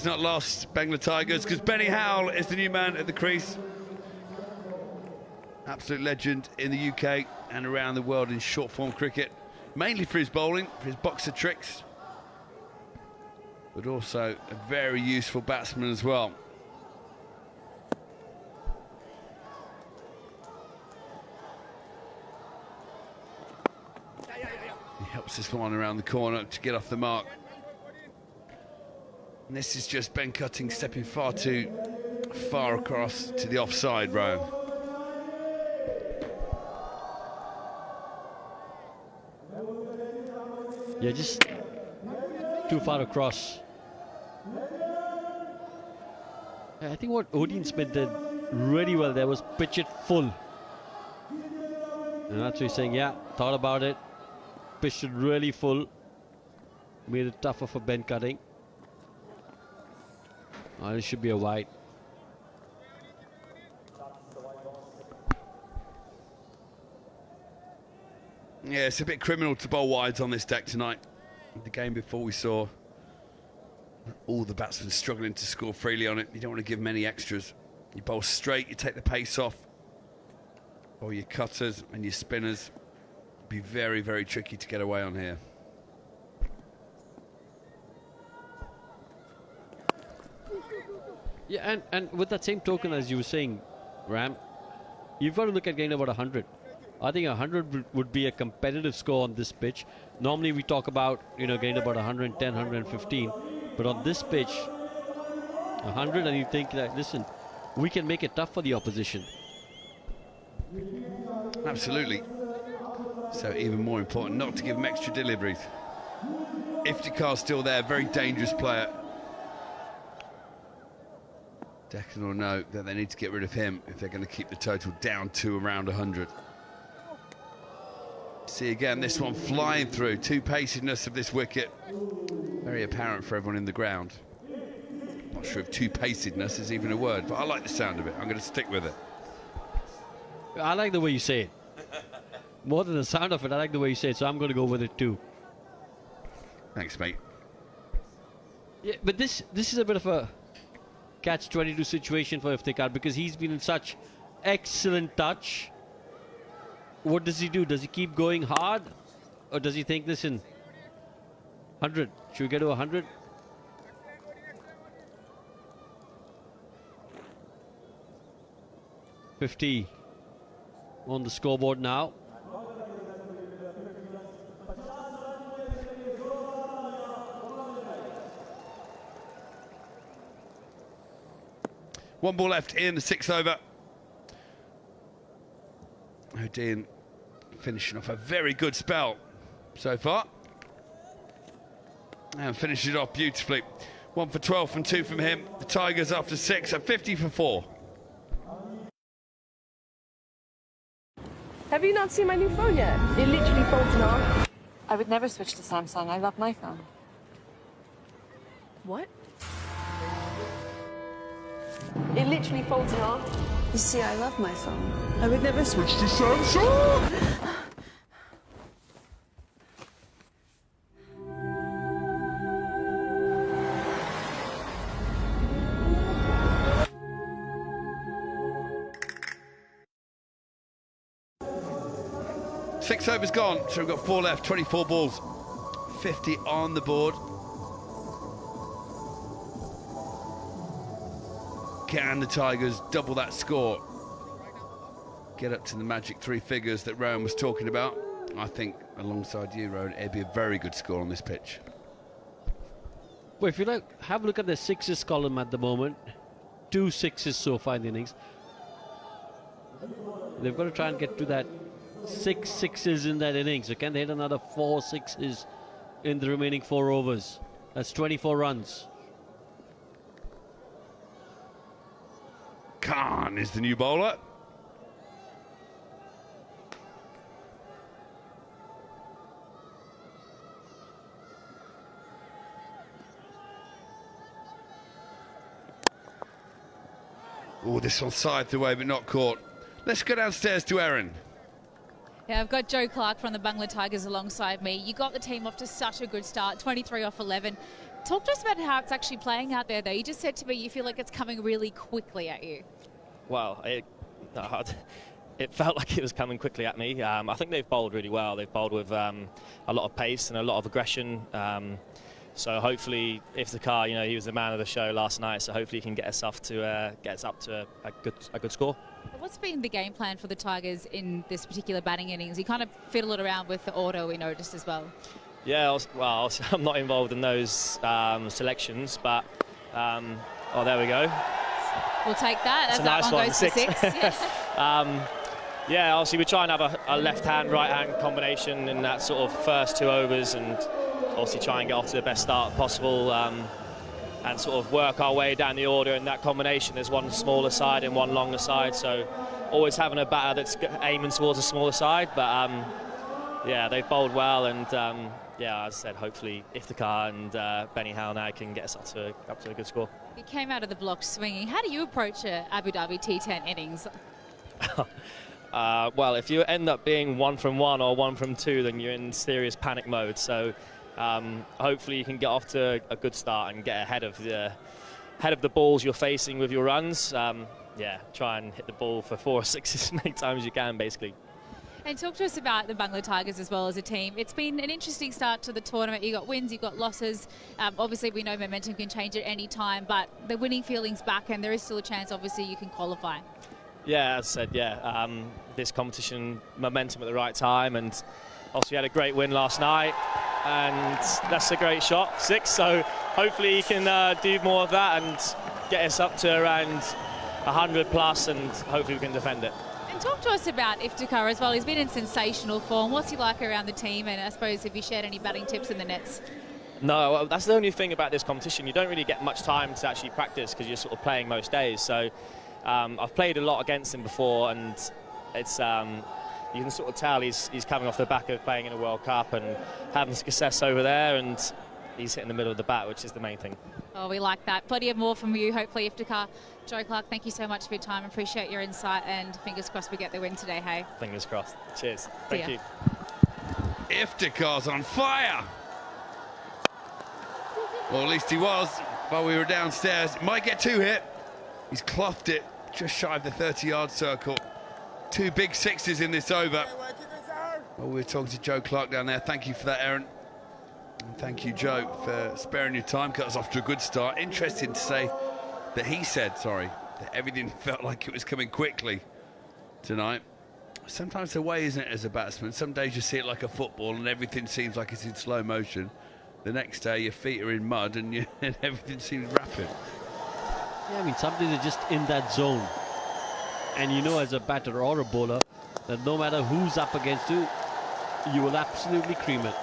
It's not lost, Bangla Tigers, because Benny Howell is the new man at the crease. Absolute legend in the UK and around the world in short form cricket, mainly for his bowling, for his boxer tricks, but also a very useful batsman as well. He helps this one around the corner to get off the mark. And this is just Ben Cutting stepping far too far across to the offside row. Yeah, just too far across. I think what Odin Smith did really well there was pitch it full. And that's what he's saying, yeah, thought about it, pitched it really full, made it tougher for Ben Cutting. Oh, this should be a wide. Yeah, it's a bit criminal to bowl wides on this deck tonight. The game before we saw all the batsmen struggling to score freely on it. You don't want to give many extras. You bowl straight, you take the pace off. Or your cutters and your spinners. Be very, very tricky to get away on here. Yeah, and with that same token as you were saying, Ram, you've got to look at getting about 100. I think 100 would be a competitive score on this pitch. Normally we talk about, you know, getting about 110, 115. But on this pitch, 100, and you think that, listen, we can make it tough for the opposition. Absolutely. So even more important not to give them extra deliveries. Iftikhar's still there, very dangerous player. Decan will know that they need to get rid of him if they're going to keep the total down to around 100. See again, this one flying through. Two-pacedness of this wicket. Very apparent for everyone in the ground. Not sure if two-pacedness is even a word, but I like the sound of it. I'm going to stick with it. I like the way you say it. More than the sound of it, I like the way you say it, so I'm going to go with it too. Thanks, mate. Yeah, but this is a bit of a catch-22 situation for Iftikhar because he's been in such excellent touch. What does he do? Does he keep going hard? Or does he think, listen, 100, should we get to 100? $50 on the scoreboard now. One ball left in the sixth over. Odin finishing off a very good spell so far. And finishes it off beautifully. 1 for 12 from 2 from him. The Tigers after 6 are 50 for 4. Have you not seen my new phone yet? It literally folds in half. I would never switch to Samsung. I love my phone. What? It literally folds in half. You see, I love my phone. I would never switch to Samsung! Six overs gone, so we've got 4 left, 24 balls, 50 on the board. Can the Tigers double that score? Get up to the magic 3 figures that Rowan was talking about? I think, alongside you, Rowan, it'd be a very good score on this pitch. Well, if you like, have a look at the sixes column at the moment. 2 sixes so far in the innings. They've got to try and get to that 6 sixes in that innings. So can they hit another 4 sixes in the remaining 4 overs? That's 24 runs. Khan is the new bowler. Oh, this one side the way, but not caught. Let's go downstairs to Erin. Yeah, I've got Joe Clark from the Bangla Tigers alongside me. You got the team off to such a good start, 23 off 11. Talk to us about how it's actually playing out there, though. You just said to me you feel like it's coming really quickly at you. Well, it felt like it was coming quickly at me. I think they've bowled really well. They've bowled with a lot of pace and a lot of aggression. So hopefully, Iftikhar, you know, he was the man of the show last night. So hopefully, he can get us up to a good score. What's been the game plan for the Tigers in this particular batting innings? You kind of fiddle it around with the order, we noticed as well. Yeah, well, I'm not involved in those selections, but oh, there we go. We'll take that. As that nice one goes for 6. Yeah. Yeah, obviously we try and have a left-hand, right-hand combination in that sort of first 2 overs, and obviously try and get off to the best start possible, and sort of work our way down the order in that combination. There's one smaller side and one longer side, so always having a batter that's aiming towards a smaller side. But yeah, they've bowled well, and yeah, as I said, hopefully Iftikhar and Benny Howe now can get us up to a good score. He came out of the block swinging. How do you approach a Abu Dhabi T10 innings? Well, if you end up being 1 from 1 or 1 from 2, then you're in serious panic mode. So hopefully you can get off to a good start and get ahead of the balls you're facing with your runs. Yeah, try and hit the ball for 4 or 6 as many times as you can, basically. And talk to us about the Bangla Tigers as well as a team. It's been an interesting start to the tournament. You got wins, you got losses. Obviously, we know momentum can change at any time, but the winning feeling's back, and there is still a chance, obviously, you can qualify. Yeah, as I said, yeah, this competition, momentum at the right time, and also we had a great win last night, and that's a great shot, 6, so hopefully you can do more of that and get us up to around 100 plus, and hopefully we can defend it. And talk to us about Iftikhar as well. He's been in sensational form. What's he like around the team, and I suppose have you shared any batting tips in the nets? No, well, that's the only thing about this competition. You don't really get much time to actually practice because you're sort of playing most days, so I've played a lot against him before, and it's you can sort of tell he's coming off the back of playing in a World Cup and having success over there, and he's hitting the middle of the bat, which is the main thing. Oh, we like that. Plenty of more from you, hopefully, Iftikhar. Joe Clark, thank you so much for your time. Appreciate your insight, and fingers crossed we get the win today, hey? Fingers crossed. Cheers. Thank you. Iftikhar's on fire. Well, at least he was while we were downstairs. Might get 2 hit. He's clothed it just shy of the 30-yard circle. 2 big 6s in this over. Well, we were talking to Joe Clark down there. Thank you for that, Aaron. And thank you, Joe, for sparing your time. Got us off to a good start. Interesting to say that he said, that everything felt like it was coming quickly tonight. Sometimes the way, isn't it, as a batsman? Some days you see it like a football and everything seems like it's in slow motion. The next day your feet are in mud and everything seems rapid. Yeah, I mean, some days are just in that zone. And you know, as a batter or a bowler, that no matter who's up against you, you will absolutely cream it.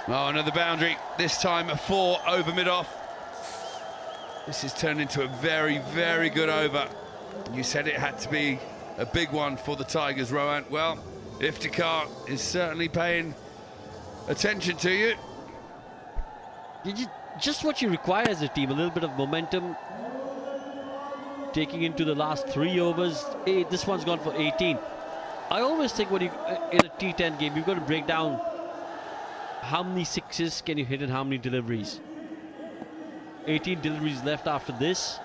Oh, another boundary. This time a 4 over mid-off. This has turned into a very, very good over. You said it had to be a big one for the Tigers, Rohan. Well, Iftikhar is certainly paying attention to you. Just what you require as a team, a little bit of momentum. Taking into the last 3 overs. This one's gone for 18. I always think when you in a T10 game, you've got to break down how many 6s can you hit and how many deliveries. 18 deliveries left after this.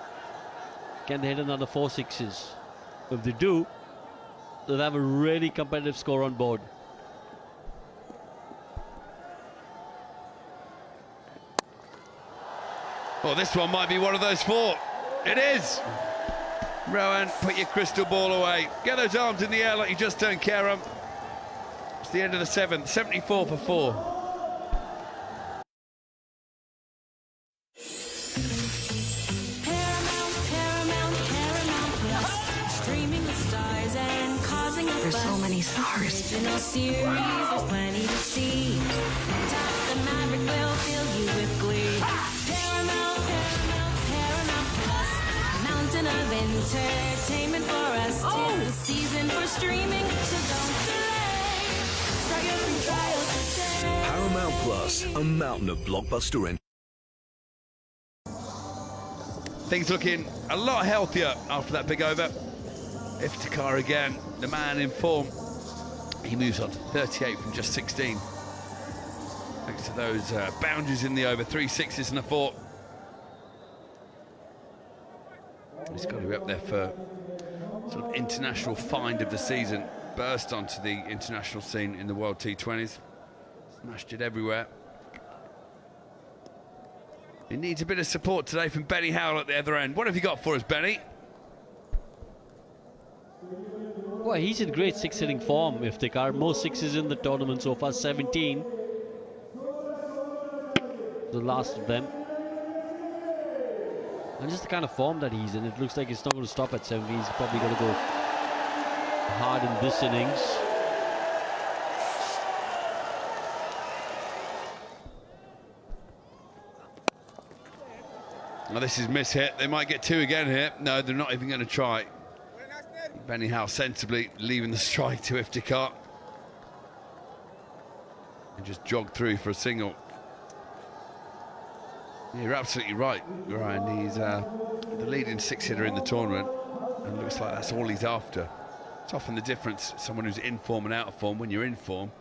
Can they hit another 4 6s? If they do, they'll have a really competitive score on board. Well, this one might be one of those 4. It is. Rohan, put your crystal ball away. Get those arms in the air like you just don't care of. It's the end of the 7th. 74 for 4. There's so many stars. Original series, there's plenty to see. Top the Maverick will fill you with glee. Paramount, Paramount, Paramount Plus. Mountain of entertainment for us. Tis the season for streaming, so don't delay. Start your free trial today. Paramount Plus, a mountain of blockbuster entertainment. Things looking a lot healthier after that big over. Iftikhar again, the man in form. He moves on to 38 from just 16. Thanks to those boundaries in the over, 3 sixes and a 4. He's got to be up there for sort of international find of the season. Burst onto the international scene in the World T20s. Smashed it everywhere. He needs a bit of support today from Benny Howell at the other end. What have you got for us, Benny? Well, he's in great six-hitting form, Iftikhar. Most sixes in the tournament so far, 17. The last of them. And just the kind of form that he's in, it looks like it's not going to stop at 70. He's probably going to go hard in this innings. Well, this is miss-hit. They might get 2 again here. No, they're not even going to try. Benny Howell sensibly leaving the strike to Iftikhar. And just jogged through for a single. Yeah, you're absolutely right, Ryan. He's the leading six-hitter in the tournament, and it looks like that's all he's after. It's often the difference, someone who's in form and out of form. When you're in form,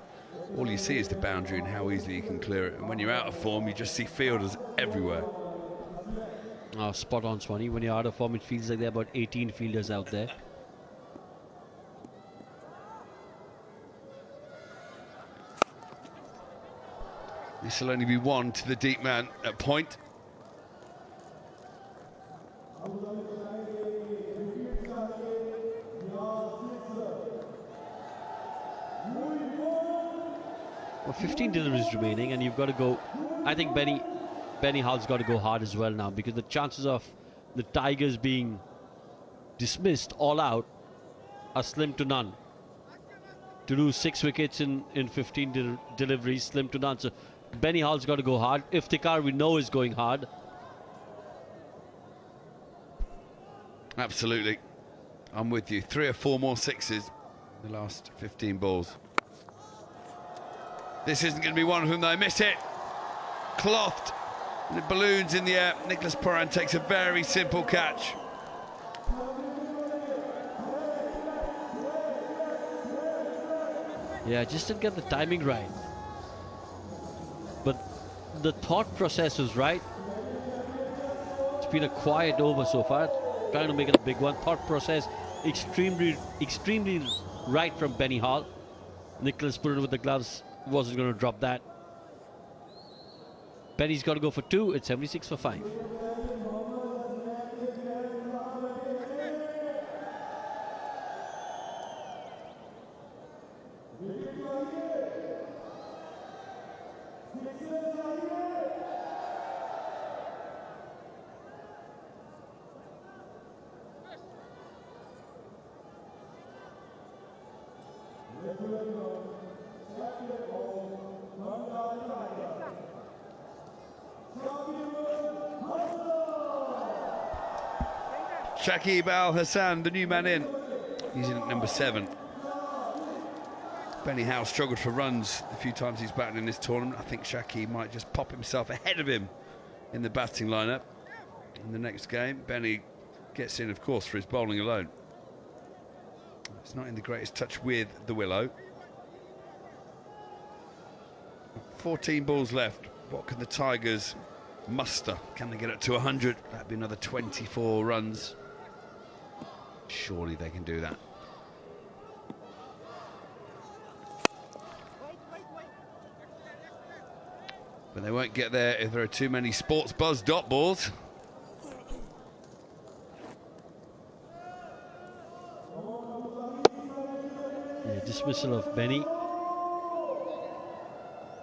all you see is the boundary and how easily you can clear it. And when you're out of form, you just see fielders everywhere. Oh, spot on, Swanee. When you're out of form, it feels like there are about 18 fielders out there. This will only be 1 to the deep man at point. Well, 15 deliveries remaining, and you've got to go. I think Benny Hall's got to go hard as well now, because the chances of the Tigers being dismissed all out are slim to none. To lose 6 wickets in 15 deliveries, slim to none. So Benny Hall's got to go hard. Iftikhar, we know, is going hard. Absolutely. I'm with you. 3 or 4 more sixes in the last 15 balls. This isn't going to be one of them, though. Miss it. Clothed. And it balloons in the air. Nicholas Pooran takes a very simple catch. Yeah, just didn't get the timing right. But the thought process was right. It's been a quiet over so far. Trying to make it a big one. Thought process extremely right from Benny Hall. Nicholas Pooran with the gloves wasn't going to drop that. Benny's got to go for 2. It's 76 for 5. Shakib Al Hassan, the new man in. He's in at number 7. Benny Howell struggled for runs the few times he's batted in this tournament. I think Shakib might just pop himself ahead of him in the batting lineup. In the next game, Benny gets in, of course, for his bowling alone. It's not in the greatest touch with the willow. 14 balls left. What can the Tigers muster? Can they get up to 100? That'd be another 24 runs. Surely they can do that. But they won't get there if there are too many sports buzz dot balls. Yeah, dismissal of Benny.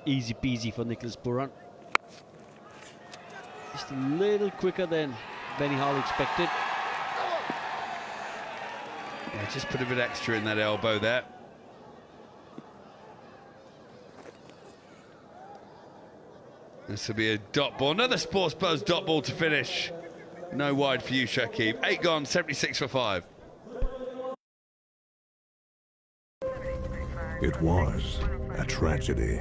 Easy peasy for Nicholas Pooran. Just a little quicker than Benny Hall expected. Yeah, just put a bit extra in that elbow there. This will be a dot ball. Another sports buzz dot ball to finish. No wide for you, Shakib. 8 gone, 76 for 5. It was a tragedy.